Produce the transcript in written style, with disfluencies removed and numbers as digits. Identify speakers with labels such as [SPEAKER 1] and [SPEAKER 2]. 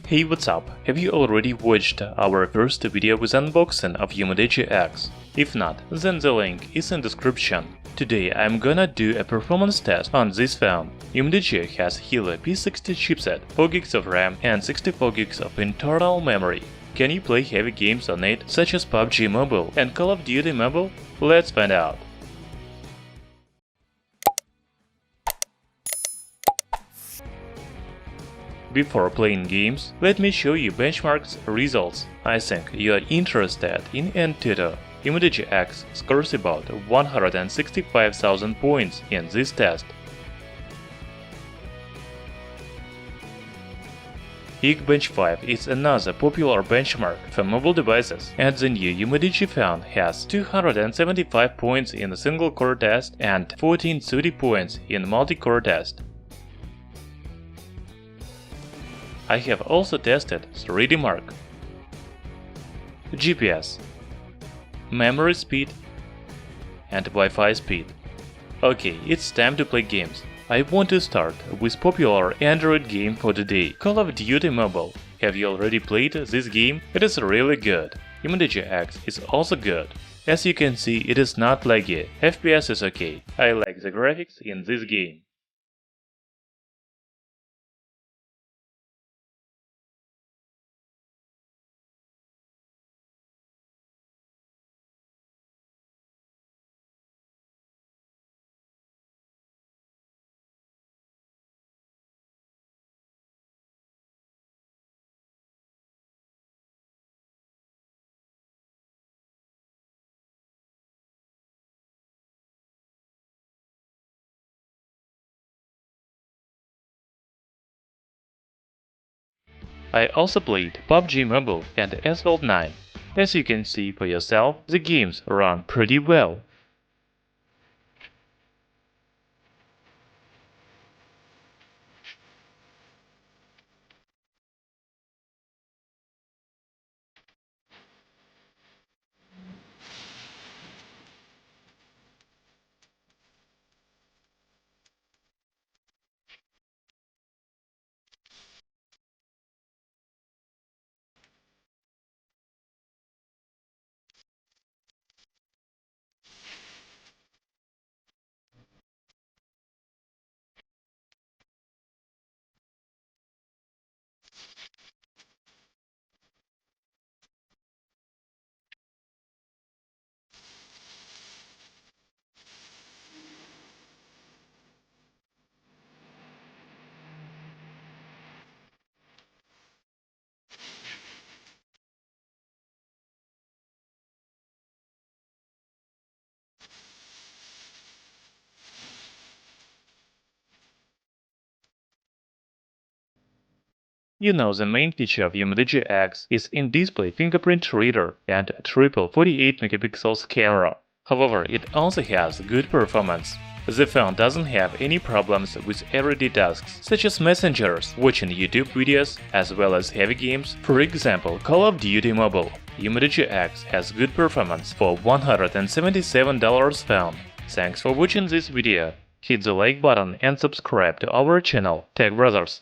[SPEAKER 1] Hey, what's up? Have you already watched our first video with unboxing of UMIDIGI X? If not, then the link is in description. Today I'm gonna do a performance test on this phone. UMIDIGI has Helio P60 chipset, 4GB of RAM and 64GB of internal memory. Can you play heavy games on it, such as PUBG Mobile and Call of Duty Mobile? Let's find out. Before playing games, let me show you benchmarks results. I think you are interested in AnTuTu. UMIDIGI X scores about 165,000 points in this test. GeekBench 5 is another popular benchmark for mobile devices, and the new UMIDIGI phone has 275 points in a single-core test and 1430 points in multi-core test. I have also tested 3D Mark, GPS, memory speed, and Wi-Fi speed. Okay, it's time to play games. I want to start with popular Android game for today, Call of Duty Mobile. Have you already played this game? It is really good. UMIDIGI X is also good. As you can see, it is not laggy, FPS is okay. I like the graphics in this game. I also played PUBG Mobile and Asphalt 9. As you can see for yourself, the games run pretty well. You know, the main feature of UMIDIGI X is in-display fingerprint reader and a triple 48MP camera. However, it also has good performance. The phone doesn't have any problems with everyday tasks, such as messengers, watching YouTube videos, as well as heavy games, for example, Call of Duty Mobile. UMIDIGI X has good performance for $177 phone. Thanks for watching this video. Hit the like button and subscribe to our channel, Tech Brothers.